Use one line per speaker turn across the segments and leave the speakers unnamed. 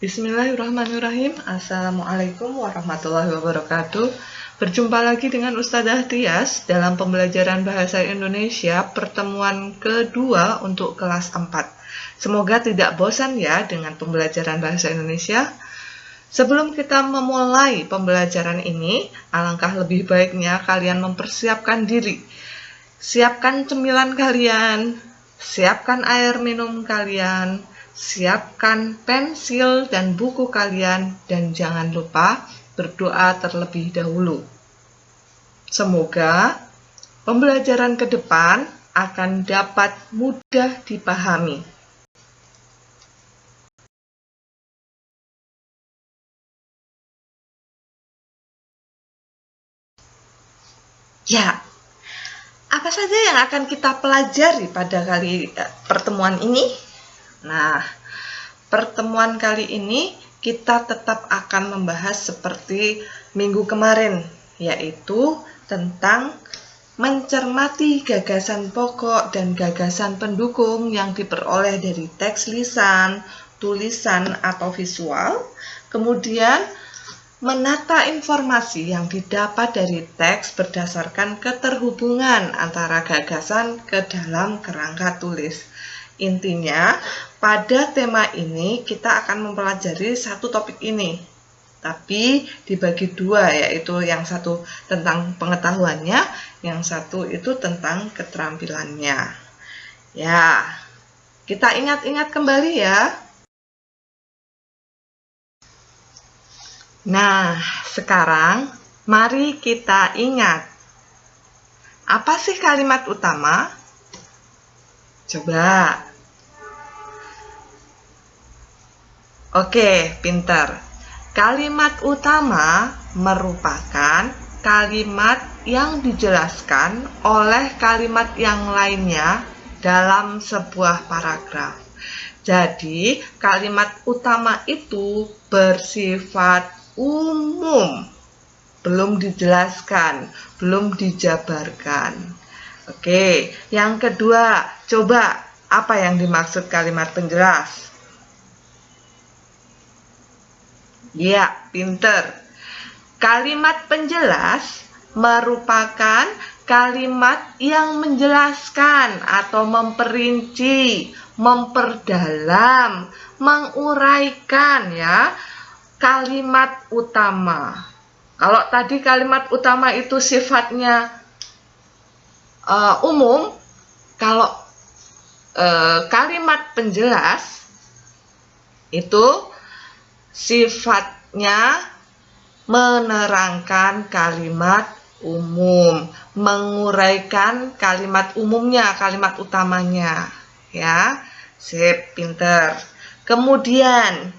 Bismillahirrahmanirrahim. Assalamualaikum warahmatullahi wabarakatuh. Berjumpa lagi dengan Ustadzah Tias dalam pembelajaran Bahasa Indonesia pertemuan kedua untuk kelas 4. Semoga tidak bosan ya dengan pembelajaran Bahasa Indonesia. Sebelum kita memulai pembelajaran ini, alangkah lebih baiknya kalian mempersiapkan diri. Siapkan cemilan kalian, siapkan air minum kalian, siapkan pensil dan buku kalian, dan jangan lupa berdoa terlebih dahulu. Semoga pembelajaran ke depan akan dapat mudah dipahami. Ya, apa saja yang akan kita pelajari pada pertemuan ini? Nah, pertemuan kali ini kita tetap akan membahas seperti minggu kemarin, yaitu tentang mencermati gagasan pokok dan gagasan pendukung yang diperoleh dari teks lisan, tulisan, atau visual, kemudian menata informasi yang didapat dari teks berdasarkan keterhubungan antara gagasan ke dalam kerangka tulis. Intinya, pada tema ini kita akan mempelajari satu topik ini, tapi dibagi dua, yaitu yang satu tentang pengetahuannya, yang satu itu tentang keterampilannya. Ya, kita ingat-ingat kembali ya. Nah, sekarang mari kita ingat. Apa sih kalimat utama? Coba. Oke, pintar. Kalimat utama merupakan kalimat yang dijelaskan oleh kalimat yang lainnya dalam sebuah paragraf. Jadi, kalimat utama itu bersifat umum, belum dijelaskan, belum dijabarkan. Oke, yang kedua, coba apa yang dimaksud kalimat penjelas? Ya, pinter. Kalimat penjelas merupakan kalimat yang menjelaskan atau memperinci, memperdalam, menguraikan ya kalimat utama. Kalau tadi kalimat utama itu sifatnya umum, kalau kalimat penjelas itu sifatnya menerangkan kalimat umum, menguraikan kalimat umumnya, kalimat utamanya. Ya, sip, pinter. Kemudian,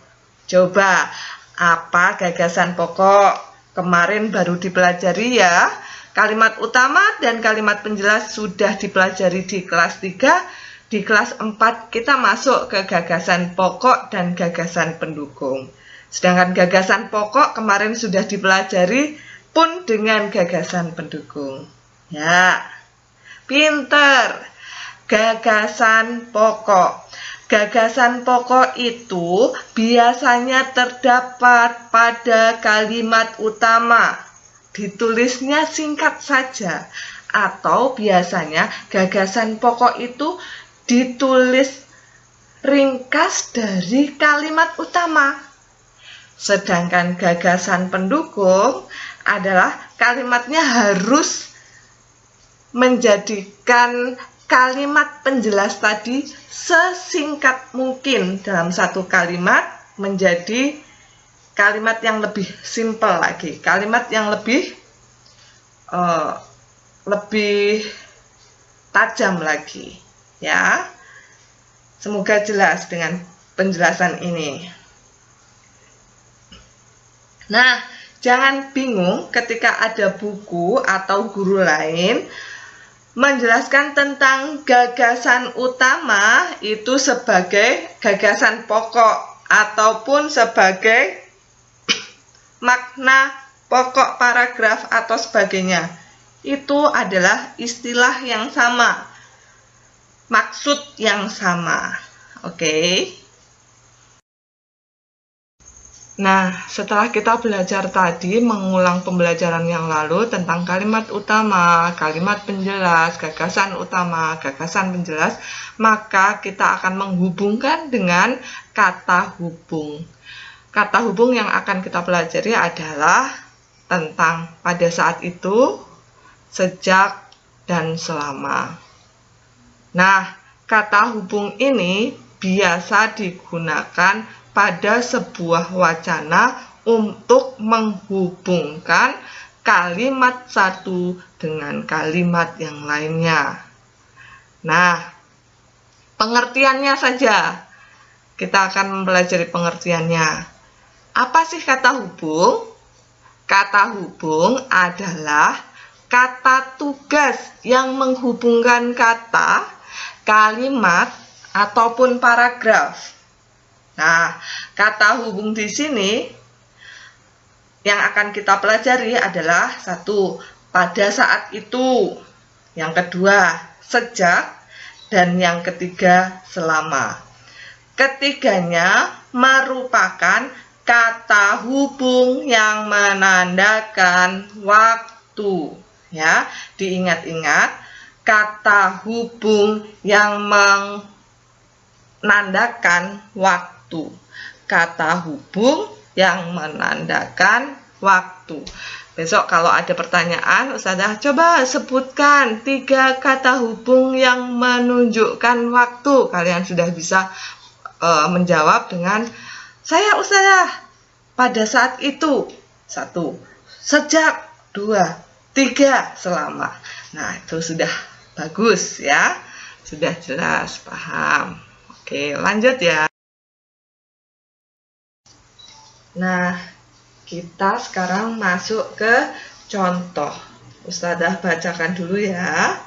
coba apa gagasan pokok? Kemarin baru dipelajari ya. Kalimat utama dan kalimat penjelas sudah dipelajari di kelas 3. Di kelas 4 kita masuk ke gagasan pokok dan gagasan pendukung. Sedangkan gagasan pokok kemarin sudah dipelajari pun dengan gagasan pendukung. Ya, pinter. Gagasan pokok. Gagasan pokok itu biasanya terdapat pada kalimat utama. Ditulisnya singkat saja. Atau biasanya gagasan pokok itu ditulis ringkas dari kalimat utama. Sedangkan gagasan pendukung adalah kalimatnya harus menjadikan kalimat penjelas tadi sesingkat mungkin dalam satu kalimat menjadi kalimat yang lebih simpel lagi, kalimat yang lebih tajam lagi ya. Semoga jelas dengan penjelasan ini. Nah, jangan bingung ketika ada buku atau guru lain menjelaskan tentang gagasan utama itu sebagai gagasan pokok ataupun sebagai makna pokok paragraf atau sebagainya. Itu adalah istilah yang sama, maksud yang sama. Oke. Nah, setelah kita belajar tadi, mengulang pembelajaran yang lalu tentang kalimat utama, kalimat penjelas, gagasan utama, gagasan penjelas, maka kita akan menghubungkan dengan kata hubung. Kata hubung yang akan kita pelajari adalah tentang pada saat itu, sejak, dan selama. Nah, kata hubung ini biasa digunakan pada sebuah wacana untuk menghubungkan kalimat satu dengan kalimat yang lainnya. Nah, pengertiannya saja. Kita akan mempelajari pengertiannya. Apa sih kata hubung? Kata hubung adalah kata tugas yang menghubungkan kata, kalimat, ataupun paragraf. Nah, kata hubung di sini yang akan kita pelajari adalah satu, pada saat itu, yang kedua, sejak, dan yang ketiga, selama. Ketiganya merupakan kata hubung yang menandakan waktu. Ya, diingat-ingat, kata hubung yang menandakan waktu. Kata hubung yang menandakan waktu. Besok kalau ada pertanyaan, Ustazah coba sebutkan 3 kata hubung yang menunjukkan waktu. Kalian sudah bisa menjawab dengan saya Ustazah pada saat itu. 1, sejak. 2, 3, selama. Nah, itu sudah bagus ya. Sudah jelas, paham. Oke, lanjut ya. Nah, kita sekarang masuk ke contoh. Ustazah bacakan dulu ya.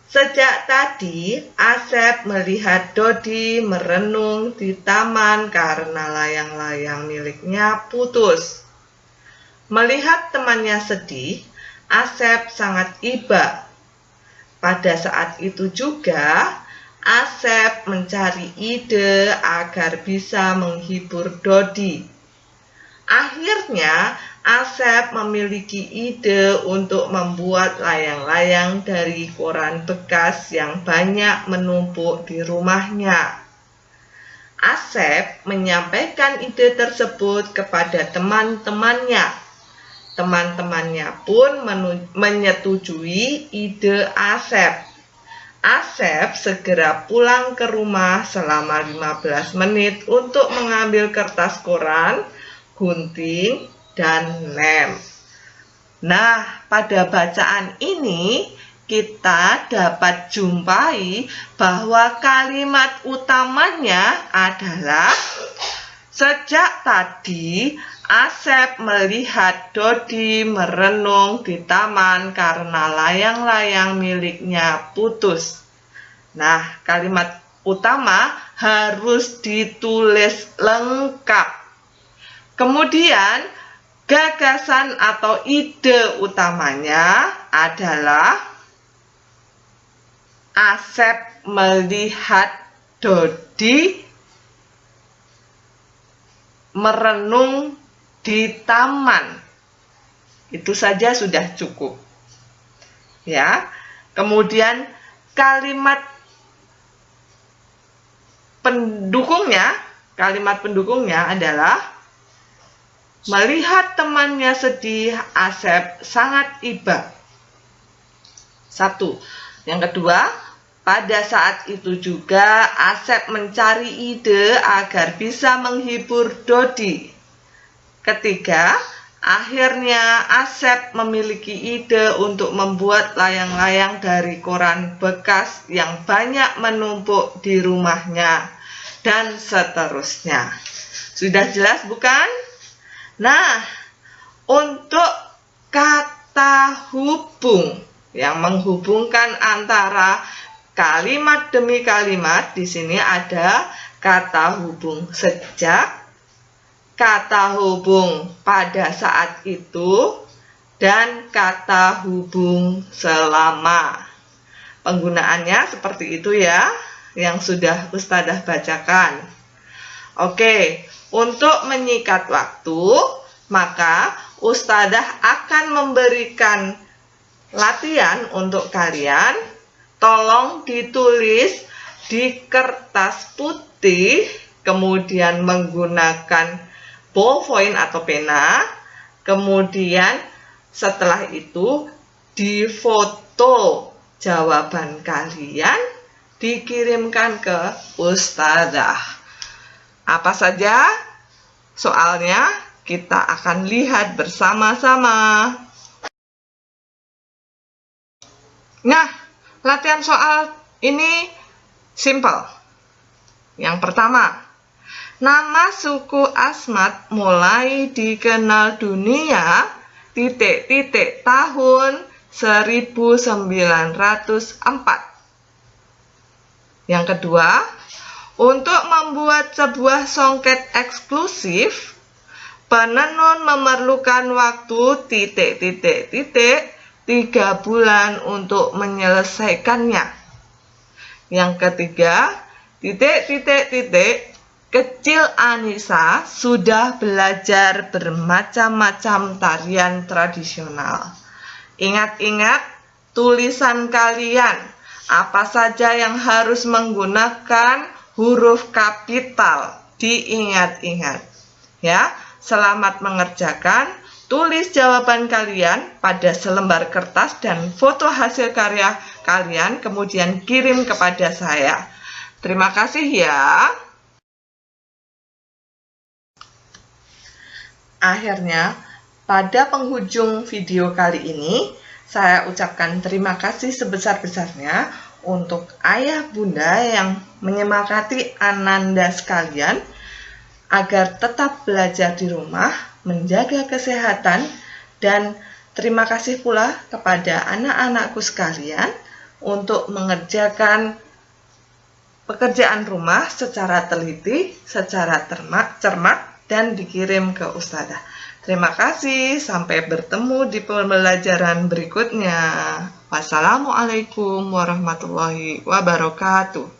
Sejak tadi, Asep melihat Dodi merenung di taman karena layang-layang miliknya putus. Melihat temannya sedih, Asep sangat iba. Pada saat itu juga, Asep mencari ide agar bisa menghibur Dodi. Akhirnya, Asep memiliki ide untuk membuat layang-layang dari koran bekas yang banyak menumpuk di rumahnya. Asep menyampaikan ide tersebut kepada teman-temannya. Teman-temannya pun menyetujui ide Asep. Asep segera pulang ke rumah selama 15 menit untuk mengambil kertas koran, gunting, dan lem. Nah, pada bacaan ini kita dapat jumpai bahwa kalimat utamanya adalah sejak tadi Asep melihat Dodi merenung di taman karena layang-layang miliknya putus. Nah, kalimat utama harus ditulis lengkap. Kemudian, gagasan atau ide utamanya adalah Asep melihat Dodi merenung di taman. Itu saja sudah cukup. Ya. Kemudian kalimat pendukungnya adalah melihat temannya sedih, Asep sangat iba. 1. Yang kedua, pada saat itu juga Asep mencari ide agar bisa menghibur Dodi. Ketiga, akhirnya Asep memiliki ide untuk membuat layang-layang dari koran bekas yang banyak menumpuk di rumahnya, dan seterusnya. Sudah jelas bukan? Nah, untuk kata hubung yang menghubungkan antara kalimat demi kalimat, di sini ada kata hubung sejak, kata hubung pada saat itu, dan kata hubung selama. Penggunaannya seperti itu ya, yang sudah Ustazah bacakan. Oke, untuk menyikat waktu, maka Ustadzah akan memberikan latihan untuk kalian. Tolong ditulis di kertas putih, kemudian menggunakan ballpoint atau pena, kemudian setelah itu difoto jawaban kalian, dikirimkan ke Ustadzah. Apa saja soalnya kita akan lihat bersama-sama. Nah, latihan soal ini simple. Yang pertama, nama suku Asmat mulai dikenal dunia tahun 1904. Yang kedua, untuk membuat sebuah songket eksklusif, penenun memerlukan waktu 3 bulan untuk menyelesaikannya. Yang ketiga, kecil Anissa sudah belajar bermacam-macam tarian tradisional. Ingat-ingat tulisan kalian, apa saja yang harus menggunakan huruf kapital, diingat-ingat. Ya, selamat mengerjakan. Tulis jawaban kalian pada selembar kertas dan foto hasil karya kalian, kemudian kirim kepada saya. Terima kasih ya. Akhirnya, pada penghujung video kali ini, saya ucapkan terima kasih sebesar-besarnya untuk ayah bunda yang menyemangati Ananda sekalian agar tetap belajar di rumah, menjaga kesehatan, dan terima kasih pula kepada anak-anakku sekalian untuk mengerjakan pekerjaan rumah secara teliti, secara cermat, dan dikirim ke Ustadzah. Terima kasih, sampai bertemu di pembelajaran berikutnya. Wassalamualaikum warahmatullahi wabarakatuh.